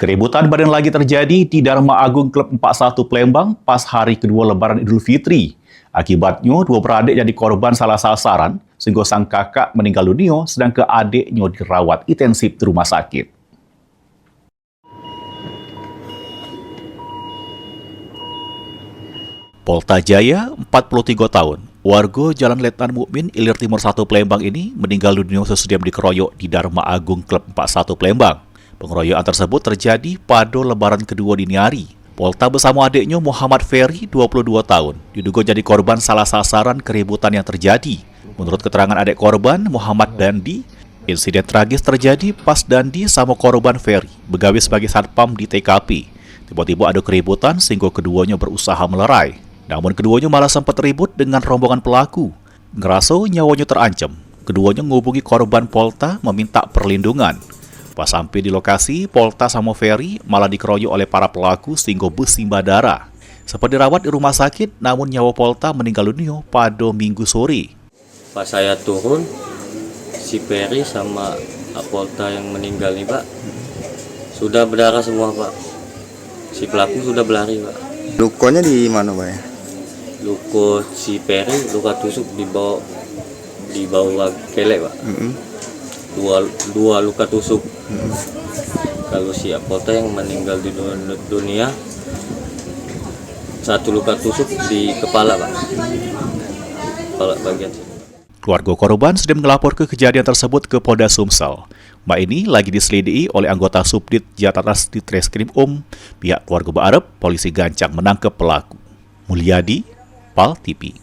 Keributan badan lagi terjadi di Dharma Agung Klub 41 Palembang pas hari kedua Lebaran Idul Fitri. Akibatnya, dua beradik jadi korban salah sasaran, sehingga sang kakak meninggal dunia sedangkan adiknya dirawat intensif di rumah sakit. Polta Jaya, 43 tahun, warga Jalan Letnan Mukmin, Ilir Timur 1 Palembang ini meninggal dunia sesudah dikeroyok di Dharma Agung Klub 41 Palembang. Pengeroyokan tersebut terjadi pada Lebaran kedua dini hari. Polta bersama adiknya Muhammad Ferry, 22 tahun, diduga jadi korban salah sasaran keributan yang terjadi. Menurut keterangan adik korban, Muhammad Dandi, insiden tragis terjadi pas Dandi sama korban Ferry begawe sebagai satpam di TKP. Tiba-tiba ada keributan sehingga keduanya berusaha melerai. Namun keduanya malah sempat ribut dengan rombongan pelaku. Ngerasa nyawanya terancam, keduanya menghubungi korban Polta meminta perlindungan. Pas sampai di lokasi, Polta sama Ferry malah dikeroyok oleh para pelaku sehingga bersimbah darah. Sempat dirawat di rumah sakit, namun nyawa Polta meninggal dunia pada Minggu sore. Pas saya turun, si Ferry sama Polta yang meninggal nih Pak, sudah berdarah semua Pak. Si pelaku sudah berlari Pak. Lukanya di mana Pak ya? Luka si Ferry luka tusuk di bawah kelek Pak. Dua luka tusuk. Kalau si Polta yang meninggal di dunia, satu luka tusuk di kepala Pak. Kepala bagian sini. Keluarga korban sudah melapor ke kejadian tersebut ke Polda Sumsel. Mbak ini lagi diselidiki oleh anggota Subdit Jataras di Treskrim Pihak keluarga berharap polisi gancang menangkap pelaku. Mulyadi, PAL TV.